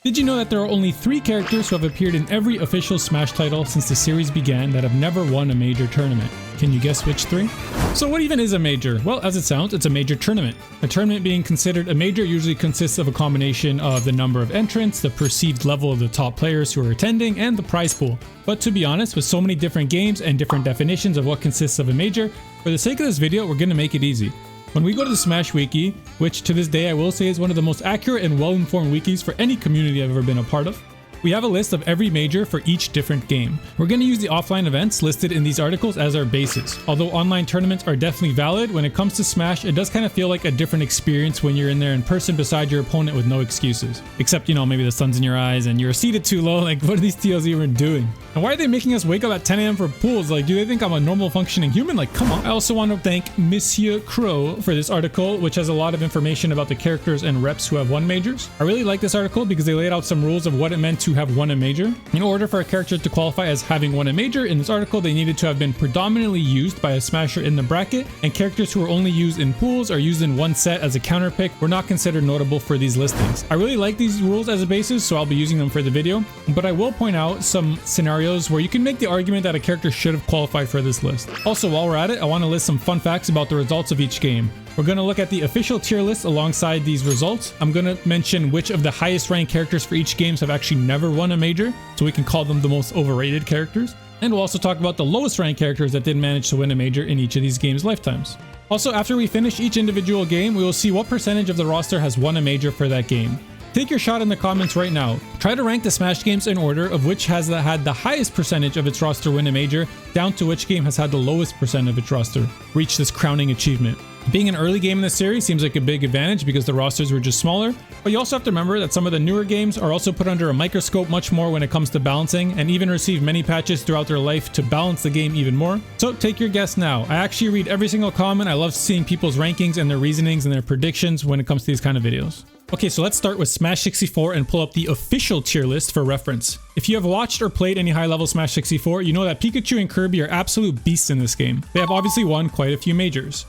Did you know that there are only 3 characters who have appeared in every official Smash title since the series began that have never won a major tournament? Can you guess which 3? So what even is a major? Well, as it sounds, it's a major tournament. A tournament being considered a major usually consists of a combination of the number of entrants, the perceived level of the top players who are attending, and the prize pool. But to be honest, with so many different games and different definitions of what consists of a major, for the sake of this video, we're going to make it easy. When we go to the Smash Wiki, which to this day I will say is one of the most accurate and well-informed wikis for any community I've ever been a part of, we have a list of every major for each different game. We're going to use the offline events listed in these articles as our basis. Although online tournaments are definitely valid, when it comes to Smash, it does kind of feel like a different experience when you're in there in person beside your opponent with no excuses. Except, you know, maybe the sun's in your eyes and you're seated too low. Like, what are these TOs even doing? And why are they making us wake up at 10 a.m. for pools? Like, do they think I'm a normal functioning human? Like, come on. I also want to thank Monsieur Crow for this article, which has a lot of information about the characters and reps who have won majors. I really like this article because they laid out some rules of what it meant to have won a major. In order for a character to qualify as having won a major, in this article, they needed to have been predominantly used by a smasher in the bracket, and characters who were only used in pools or used in one set as a counter pick were not considered notable for these listings. I really like these rules as a basis, so I'll be using them for the video, but I will point out some scenarios where you can make the argument that a character should have qualified for this list. Also, while we're at it, I want to list some fun facts about the results of each game. We're going to look at the official tier list alongside these results. I'm going to mention which of the highest ranked characters for each games have actually never won a major, so we can call them the most overrated characters. And we'll also talk about the lowest ranked characters that didn't manage to win a major in each of these games' lifetimes. Also, after we finish each individual game, we will see what percentage of the roster has won a major for that game. Take your shot in the comments right now. Try to rank the Smash games in order of which has had the highest percentage of its roster win a major, down to which game has had the lowest percent of its roster reach this crowning achievement. Being an early game in the series seems like a big advantage because the rosters were just smaller, but you also have to remember that some of the newer games are also put under a microscope much more when it comes to balancing, and even receive many patches throughout their life to balance the game even more. So take your guess now. I actually read every single comment. I love seeing people's rankings and their reasonings and their predictions when it comes to these kind of videos. Okay, so let's start with Smash 64 and pull up the official tier list for reference. If you have watched or played any high-level Smash 64, you know that Pikachu and Kirby are absolute beasts in this game. They have obviously won quite a few majors.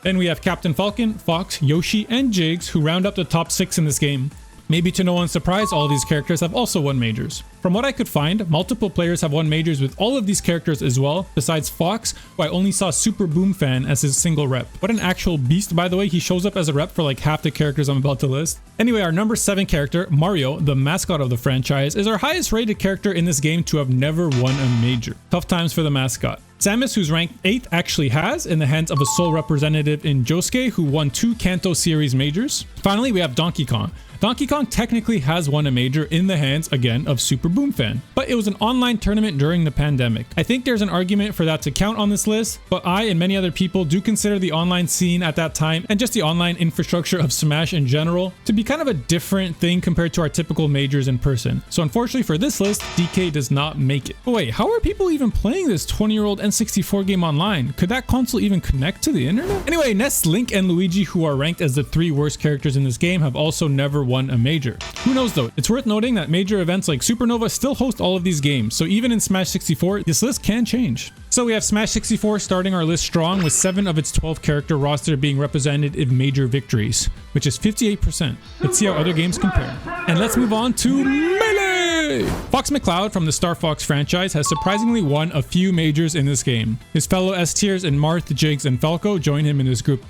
Then we have Captain Falcon, Fox, Yoshi, and Jiggs, who round up the top 6 in this game. Maybe to no one's surprise, all of these characters have also won majors. From what I could find, multiple players have won majors with all of these characters as well, besides Fox, who I only saw Super Boom Fan as his single rep. What an actual beast, by the way. He shows up as a rep for like half the characters I'm about to list. Anyway, our number 7 character, Mario, the mascot of the franchise, is our highest rated character in this game to have never won a major. Tough times for the mascot. Samus, who's ranked 8th, actually has, in the hands of a sole representative in Josuke, who won 2 Kanto series majors. Finally, we have Donkey Kong. Donkey Kong technically has won a major in the hands, again, of Super Boom Fan, but it was an online tournament during the pandemic. I think there's an argument for that to count on this list, but I and many other people do consider the online scene at that time and just the online infrastructure of Smash in general to be kind of a different thing compared to our typical majors in person. So unfortunately for this list, DK does not make it. But wait, how are people even playing this 20-year-old N64 game online? Could that console even connect to the internet? Anyway, Ness, Link, and Luigi, who are ranked as the 3 worst characters in this game, have also never won a major. Who knows though? It's worth noting that major events like Supernova still host all of these games, so even in Smash 64, this list can change. So we have Smash 64 starting our list strong with 7 of its 12 character roster being represented in major victories, which is 58%. Let's see how other games compare. And let's move on to Melee! Fox McCloud from the Star Fox franchise has surprisingly won a few majors in this game. His fellow S tiers in Marth, Jiggs, and Falco join him in this group.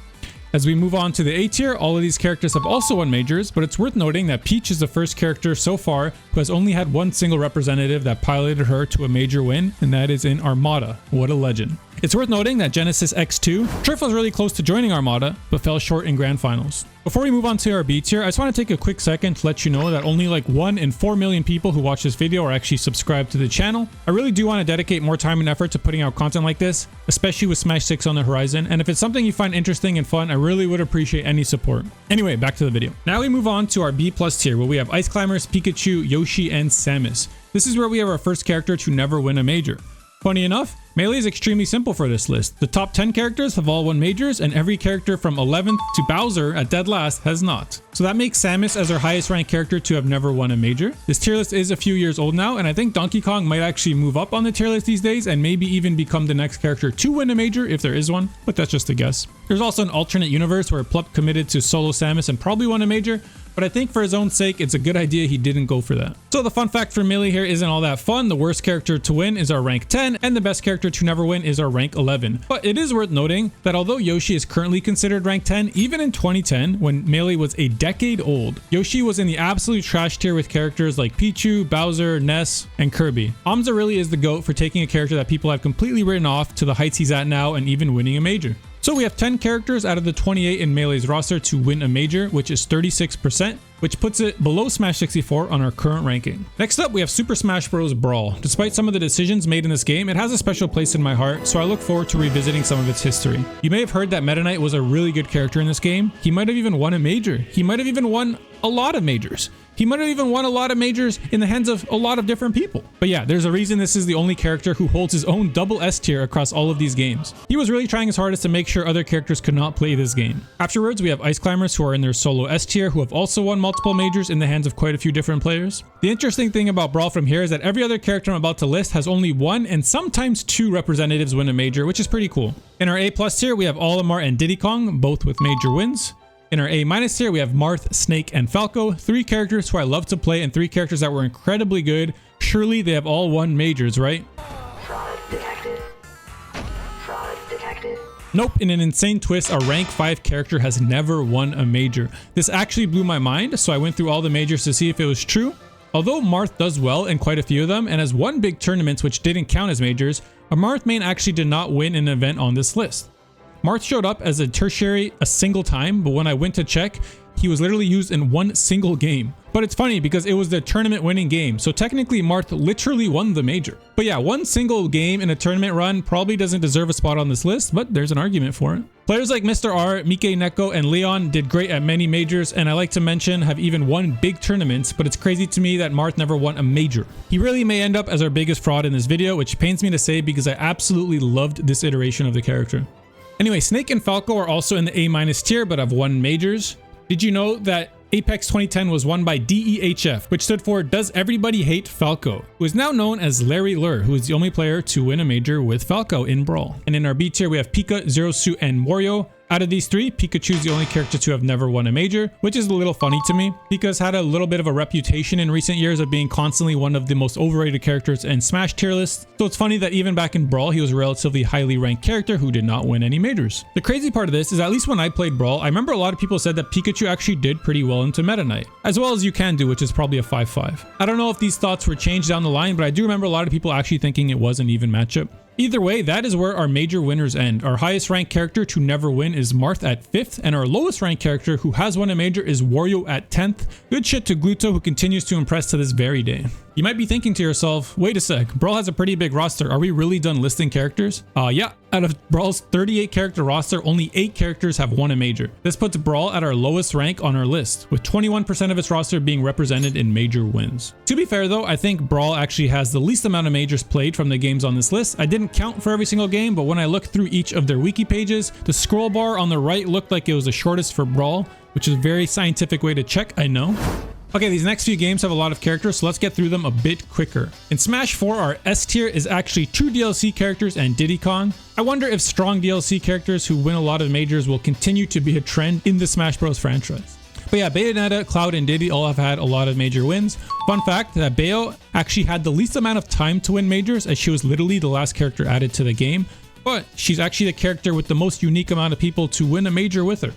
As we move on to the A tier, all of these characters have also won majors, but it's worth noting that Peach is the first character so far who has only had one single representative that piloted her to a major win, and that is in Armada. What a legend. It's worth noting that Genesis X2, Triff was really close to joining Armada, but fell short in grand finals. Before we move on to our B tier, I just want to take a quick second to let you know that only like 1 in 4 million people who watch this video are actually subscribed to the channel. I really do want to dedicate more time and effort to putting out content like this, especially with Smash 6 on the horizon, and if it's something you find interesting and fun, I really would appreciate any support. Anyway, back to the video. Now we move on to our B+ tier, where we have Ice Climbers, Pikachu, Yoshi, and Samus. This is where we have our first character to never win a major. Funny enough, Melee is extremely simple for this list. The top 10 characters have all won majors, and every character from 11th to Bowser at dead last has not. So that makes Samus as our highest ranked character to have never won a major. This tier list is a few years old now, and I think Donkey Kong might actually move up on the tier list these days and maybe even become the next character to win a major if there is one, but that's just a guess. There's also an alternate universe where Plup committed to solo Samus and probably won a major, but I think for his own sake, it's a good idea he didn't go for that. So the fun fact for Melee here isn't all that fun. The worst character to win is our rank 10, and the best character to never win is our rank 11. But it is worth noting that although Yoshi is currently considered rank 10, even in 2010, when Melee was a decade old, Yoshi was in the absolute trash tier with characters like Pichu, Bowser, Ness, and Kirby. Hamza really is the GOAT for taking a character that people have completely written off to the heights he's at now and even winning a major. So we have 10 characters out of the 28 in Melee's roster to win a major, which is 36%, which puts it below Smash 64 on our current ranking. Next up, we have Super Smash Bros. Brawl. Despite some of the decisions made in this game, it has a special place in my heart, so I look forward to revisiting some of its history. You may have heard that Meta Knight was a really good character in this game. He might have even won a major. He might have even won a lot of majors. He might have even won a lot of majors in the hands of a lot of different people. But yeah, there's a reason this is the only character who holds his own double S tier across all of these games. He was really trying his hardest to make sure other characters could not play this game. Afterwards, we have Ice Climbers who are in their solo S tier who have also won multiple majors in the hands of quite a few different players. The interesting thing about Brawl from here is that every other character I'm about to list has only one and sometimes two representatives win a major, which is pretty cool. In our A+ tier, we have Olimar and Diddy Kong, both with major wins. In our A- tier, we have Marth, Snake, and Falco, 3 characters who I love to play and 3 characters that were incredibly good. Surely they have all won majors, right? Fraud detected. Fraud detected. Nope, in an insane twist, a rank 5 character has never won a major. This actually blew my mind, so I went through all the majors to see if it was true. Although Marth does well in quite a few of them and has won big tournaments which didn't count as majors, a Marth main actually did not win an event on this list. Marth showed up as a tertiary a single time, but when I went to check, he was literally used in one single game. But it's funny because it was the tournament winning game, so technically Marth literally won the major. But yeah, one single game in a tournament run probably doesn't deserve a spot on this list, but there's an argument for it. Players like Mr. R, Mike, Neko, and Leon did great at many majors, and I like to mention have even won big tournaments, but it's crazy to me that Marth never won a major. He really may end up as our biggest fraud in this video, which pains me to say because I absolutely loved this iteration of the character. Anyway, Snake and Falco are also in the A- tier, but have won majors. Did you know that Apex 2010 was won by DEHF, which stood for Does Everybody Hate Falco, who is now known as Larry Lur, who is the only player to win a major with Falco in Brawl. And in our B tier, we have Pika, Zero Suit, and Wario. Out of these 3, Pikachu's the only character to have never won a major, which is a little funny to me. Pika's had a little bit of a reputation in recent years of being constantly one of the most overrated characters in Smash tier lists, so it's funny that even back in Brawl, he was a relatively highly ranked character who did not win any majors. The crazy part of this is at least when I played Brawl, I remember a lot of people said that Pikachu actually did pretty well into Meta Knight, as well as you can do, which is probably a 5-5. I don't know if these thoughts were changed down the line, but I do remember a lot of people actually thinking it was an even matchup. Either way, that is where our major winners end. Our highest ranked character to never win is Marth at 5th, and our lowest ranked character who has won a major is Wario at 10th. Good shit to Gluto, who continues to impress to this very day. You might be thinking to yourself, wait a sec, Brawl has a pretty big roster. Are we really done listing characters? Yeah, out of Brawl's 38 character roster, only 8 characters have won a major. This puts Brawl at our lowest rank on our list, with 21% of its roster being represented in major wins. To be fair though, I think Brawl actually has the least amount of majors played from the games on this list. I didn't count for every single game, but when I looked through each of their wiki pages, the scroll bar on the right looked like it was the shortest for Brawl, which is a very scientific way to check, I know. Okay, these next few games have a lot of characters, so let's get through them a bit quicker. In Smash 4, our S tier is actually 2 DLC characters and Diddy Kong. I wonder if strong DLC characters who win a lot of majors will continue to be a trend in the Smash Bros. Franchise. But yeah, Bayonetta, Cloud, and Diddy all have had a lot of major wins. Fun fact that Bayo actually had the least amount of time to win majors, as she was literally the last character added to the game, but she's actually the character with the most unique amount of people to win a major with her.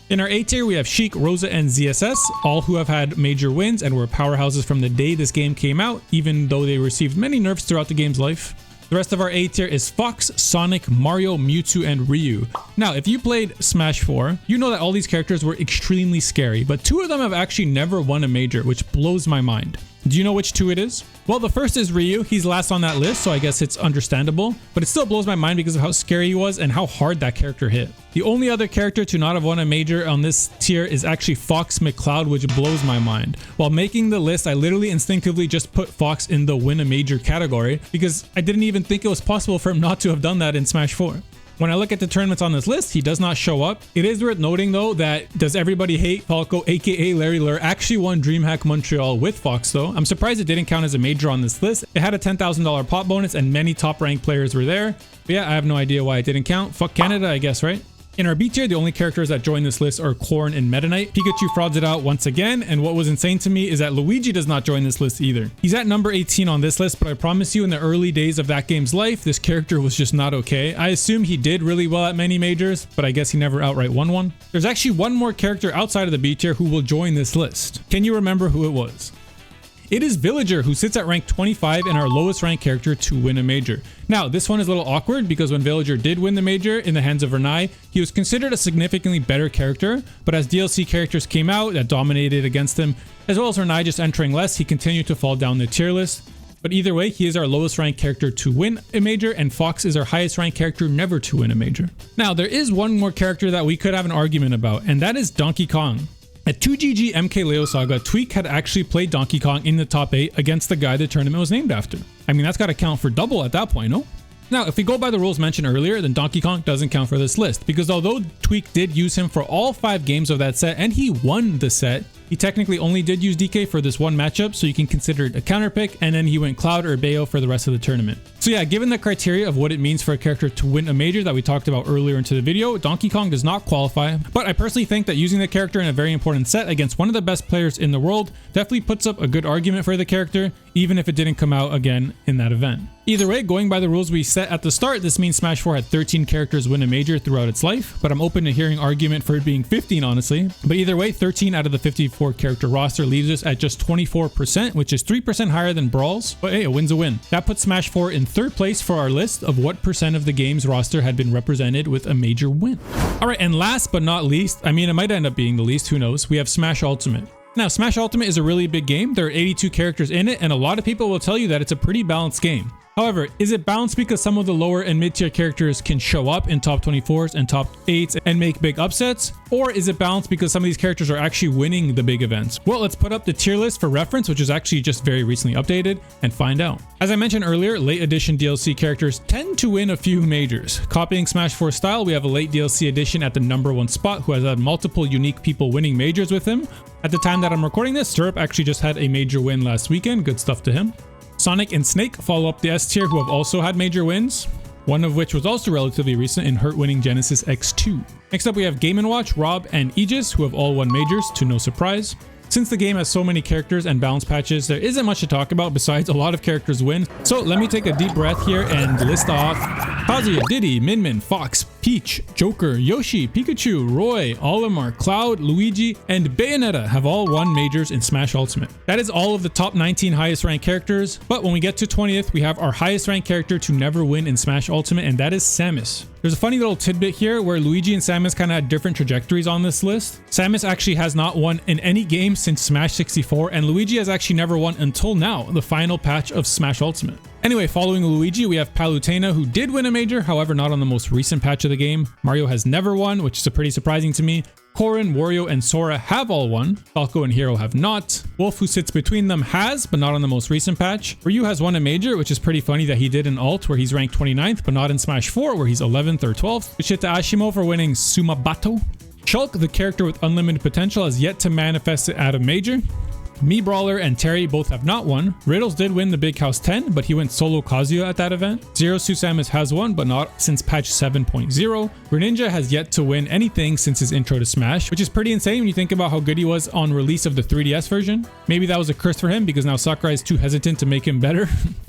In our A tier, we have Sheik, Rosa, and ZSS, all who have had major wins and were powerhouses from the day this game came out, even though they received many nerfs throughout the game's life. The rest of our A tier is Fox, Sonic, Mario, Mewtwo, and Ryu. Now, if you played Smash 4, you know that all these characters were extremely scary, but 2 of them have actually never won a major, which blows my mind. Do you know which 2 it is? Well, the first is Ryu. He's last on that list, so I guess it's understandable, but it still blows my mind because of how scary he was and how hard that character hit. The only other character to not have won a major on this tier is actually Fox McCloud, which blows my mind. While making the list, I literally instinctively just put Fox in the win a major category because I didn't even think it was possible for him not to have done that in Smash 4. When I look at the tournaments on this list, he does not show up. It is worth noting though that Does Everybody Hate Falco, aka Larry Lur, actually won DreamHack Montreal with Fox though. I'm surprised it didn't count as a major on this list. It had a $10,000 pop bonus and many top ranked players were there. But yeah, I have no idea why it didn't count. Fuck Canada, I guess, right? In our B tier, the only characters that join this list are Corn and Meta Knight. Pikachu frauds it out once again, and what was insane to me is that Luigi does not join this list either. He's at number 18 on this list, but I promise you in the early days of that game's life, this character was just not okay. I assume he did really well at many majors, but I guess he never outright won one. There's actually one more character outside of the B tier who will join this list. Can you remember who it was? It is Villager, who sits at rank 25 and our lowest ranked character to win a major. Now, this one is a little awkward because when Villager did win the major in the hands of Renai, he was considered a significantly better character, but as DLC characters came out that dominated against him, as well as Renai just entering less, he continued to fall down the tier list. But either way, he is our lowest ranked character to win a major, and Fox is our highest ranked character never to win a major. Now, there is one more character that we could have an argument about, and that is Donkey Kong. At 2GG MK Leo Saga, Tweak had actually played Donkey Kong in the top 8 against the guy the tournament was named after. I mean, that's got to count for double at that point, no? Now, if we go by the rules mentioned earlier, then Donkey Kong doesn't count for this list, because although Tweak did use him for all 5 games of that set, and he won the set, he technically only did use DK for this one matchup, so you can consider it a counter pick, and then he went Cloud or Bayo for the rest of the tournament. So yeah, given the criteria of what it means for a character to win a major that we talked about earlier into the video, Donkey Kong does not qualify, but I personally think that using the character in a very important set against one of the best players in the world definitely puts up a good argument for the character, even if it didn't come out again in that event. Either way, going by the rules we set at the start, this means Smash 4 had 13 characters win a major throughout its life, but I'm open to hearing argument for it being 15 honestly. But either way, 13 out of the 54 character roster leaves us at just 24%, which is 3% higher than Brawl's, but hey, a win's a win. That puts Smash 4 in 3rd place for our list of what percent of the game's roster had been represented with a major win. Alright, and last but not least, I mean it might end up being the least, who knows, we have Smash Ultimate. Now, Smash Ultimate is a really big game. There are 82 characters in it, and a lot of people will tell you that it's a pretty balanced game. However, is it balanced because some of the lower and mid-tier characters can show up in top 24s and top 8s and make big upsets? Or is it balanced because some of these characters are actually winning the big events? Well, let's put up the tier list for reference, which is actually just very recently updated, and find out. As I mentioned earlier, late edition DLC characters tend to win a few majors. Copying Smash 4 style, we have a late DLC edition at the #1 spot who has had multiple unique people winning majors with him. At the time that I'm recording this, Syrup actually just had a major win last weekend. Good stuff to him. Sonic and Snake follow up the S tier who have also had major wins, one of which was also relatively recent in Hurt winning Genesis X2. Next up we have Game & Watch, Rob, and Aegis who have all won majors to no surprise. Since the game has so many characters and balance patches, there isn't much to talk about besides a lot of characters win. So let me take a deep breath here and list off Kazuya, Diddy, Min Min, Fox, Peach, Joker, Yoshi, Pikachu, Roy, Olimar, Cloud, Luigi, and Bayonetta have all won majors in Smash Ultimate. That is all of the top 19 highest ranked characters, but when we get to 20th, we have our highest ranked character to never win in Smash Ultimate, and that is Samus. There's a funny little tidbit here where Luigi and Samus kind of had different trajectories on this list. Samus actually has not won in any game since Smash 64, and Luigi has actually never won until now, the final patch of Smash Ultimate. Anyway, following Luigi, we have Palutena, who did win a major, however not on the most recent patch of the game. Mario has never won, which is pretty surprising to me. Corrin, Wario, and Sora have all won. Falco and Hero have not. Wolf, who sits between them, has, but not on the most recent patch. Ryu has won a major, which is pretty funny that he did in Alt, where he's ranked 29th, but not in Smash 4, where he's 11th or 12th. Good shit to Ashimo for winning Sumabato. Shulk, the character with unlimited potential, has yet to manifest it at a major. Me, Brawler, and Terry both have not won. Riddles did win the Big House 10, but he went solo Kazuya at that event. Zero Suit Samus has won, but not since patch 7.0. Greninja has yet to win anything since his intro to Smash, which is pretty insane when you think about how good he was on release of the 3DS version. Maybe that was a curse for him because now Sakurai is too hesitant to make him better.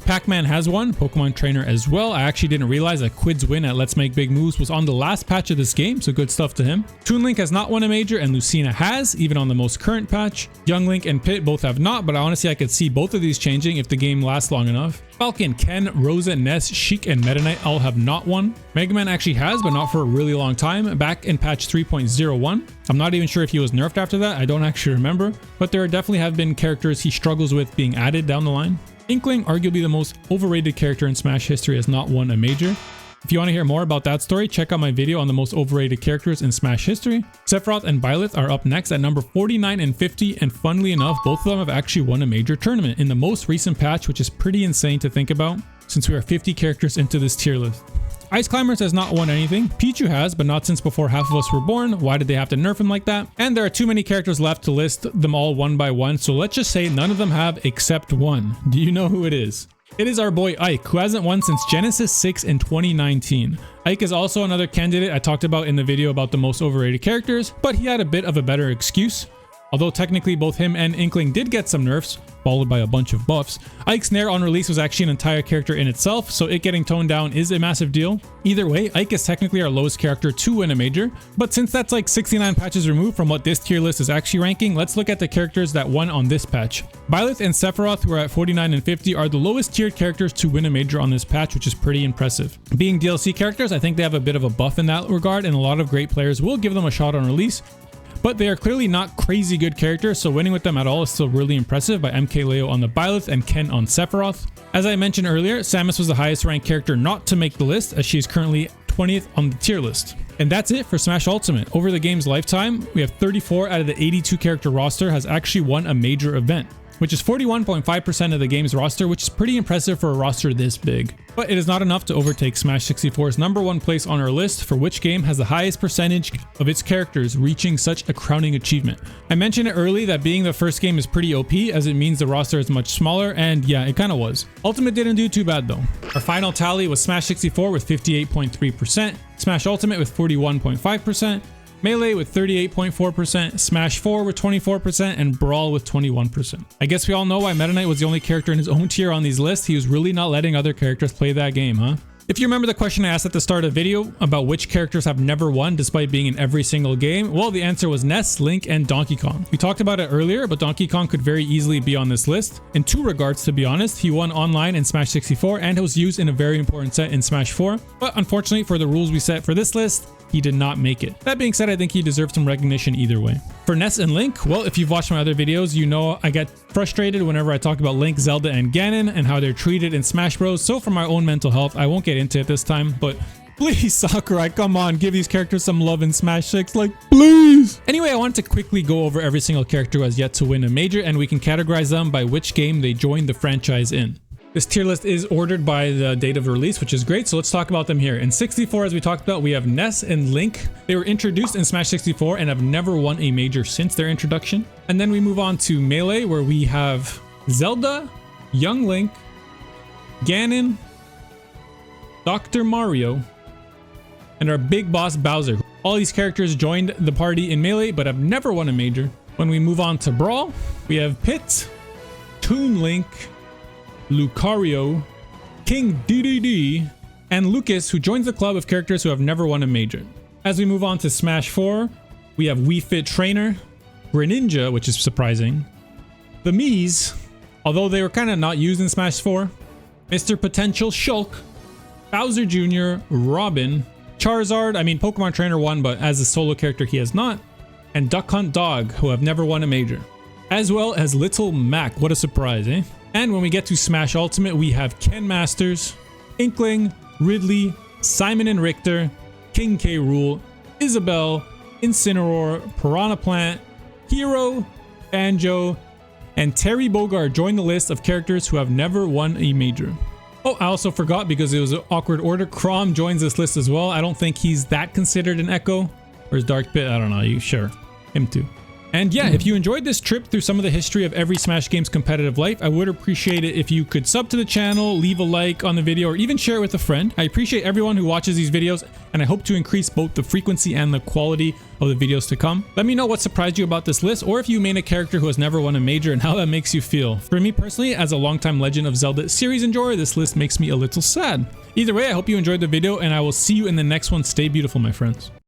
Pac-Man has one, Pokemon Trainer as well. I actually didn't realize that Quid's win at Let's Make Big Moves was on the last patch of this game, so good stuff to him. Toon Link has not won a major, and Lucina has, even on the most current patch. Young Link and Pit both have not, but honestly I could see both of these changing if the game lasts long enough. Falcon, Ken, Rosa, Ness, Sheik, and Meta Knight all have not won. Mega Man actually has, but not for a really long time, back in patch 3.01. I'm not even sure if he was nerfed after that, I don't actually remember, but there definitely have been characters he struggles with being added down the line. Inkling, arguably the most overrated character in Smash history, has not won a major. If you want to hear more about that story, check out my video on the most overrated characters in Smash history. Sephiroth and Byleth are up next at number 49 and 50, and funnily enough, both of them have actually won a major tournament in the most recent patch, which is pretty insane to think about, since we are 50 characters into this tier list. Ice Climbers has not won anything. Pichu has, but not since before half of us were born. Why did they have to nerf him like that? And there are too many characters left to list them all one by one, so let's just say none of them have except one. Do you know who it is? It is our boy Ike, who hasn't won since Genesis 6 in 2019. Ike is also another candidate I talked about in the video about the most overrated characters, but he had a bit of a better excuse. Although technically both him and Inkling did get some nerfs, followed by a bunch of buffs, Ike's Nair on release was actually an entire character in itself, so it getting toned down is a massive deal. Either way, Ike is technically our lowest character to win a major, but since that's like 69 patches removed from what this tier list is actually ranking, let's look at the characters that won on this patch. Byleth and Sephiroth, who are at 49 and 50, are the lowest tiered characters to win a major on this patch, which is pretty impressive. Being DLC characters, I think they have a bit of a buff in that regard, and a lot of great players will give them a shot on release. But they are clearly not crazy good characters, so winning with them at all is still really impressive by MKLeo on the Byleth and Ken on Sephiroth. As I mentioned earlier, Samus was the highest ranked character not to make the list, as she is currently 20th on the tier list. And that's it for Smash Ultimate. Over the game's lifetime, we have 34 out of the 82 character roster has actually won a major event, which is 41.5% of the game's roster, which is pretty impressive for a roster this big. But it is not enough to overtake Smash 64's #1 place on our list for which game has the highest percentage of its characters reaching such a crowning achievement. I mentioned it early that being the first game is pretty OP, as it means the roster is much smaller, and yeah, it kinda was. Ultimate didn't do too bad though. Our final tally was Smash 64 with 58.3%, Smash Ultimate with 41.5%, Melee with 38.4%, Smash 4 with 24%, and Brawl with 21%. I guess we all know why Meta Knight was the only character in his own tier on these lists. He was really not letting other characters play that game, huh? If you remember the question I asked at the start of the video about which characters have never won despite being in every single game, well, the answer was Ness, Link, and Donkey Kong. We talked about it earlier, but Donkey Kong could very easily be on this list. In two regards, to be honest, he won online in Smash 64 and was used in a very important set in Smash 4, but unfortunately for the rules we set for this list, he did not make it. That being said, I think he deserves some recognition either way. For Ness and Link, well, if you've watched my other videos, you know I get frustrated whenever I talk about Link, Zelda, and Ganon and how they're treated in Smash Bros. So for my own mental health, I won't get into it this time, but please, Sakurai, come on, give these characters some love in Smash 6, like, please! Anyway, I wanted to quickly go over every single character who has yet to win a major, and we can categorize them by which game they joined the franchise in. This tier list is ordered by the date of release, which is great, so let's talk about them here. In 64, as we talked about, we have Ness and Link. They were introduced in Smash 64 and have never won a major since their introduction. And then we move on to Melee, where we have Zelda, Young Link, Ganon, Dr. Mario, and our big boss Bowser. All these characters joined the party in Melee, but have never won a major. When we move on to Brawl, we have Pit, Toon Link, Lucario, King DDD, and Lucas, who joins the club of characters who have never won a major. As we move on to Smash 4, we have Wii Fit Trainer, Greninja, which is surprising, the Mii's, although they were kind of not used in Smash 4, Mr. Potential Shulk, Bowser Jr., Robin, Charizard, I mean Pokemon Trainer won, but as a solo character he has not, and Duck Hunt Dog, who have never won a major. As well as Little Mac, what a surprise, eh? And when we get to Smash Ultimate, we have Ken Masters, Inkling, Ridley, Simon and Richter, King K. Rool, Isabelle, Incineroar, Piranha Plant, Hero, Banjo, and Terry Bogard join the list of characters who have never won a major. Oh, I also forgot because it was an awkward order. Chrom joins this list as well. I don't think he's that considered an Echo. Or is Dark Pit? I don't know. You sure? Him too. And yeah, if you enjoyed this trip through some of the history of every Smash game's competitive life, I would appreciate it if you could sub to the channel, leave a like on the video, or even share it with a friend. I appreciate everyone who watches these videos, and I hope to increase both the frequency and the quality of the videos to come. Let me know what surprised you about this list, or if you main a character who has never won a major and how that makes you feel. For me personally, as a longtime Legend of Zelda series enjoyer, this list makes me a little sad. Either way, I hope you enjoyed the video, and I will see you in the next one. Stay beautiful, my friends.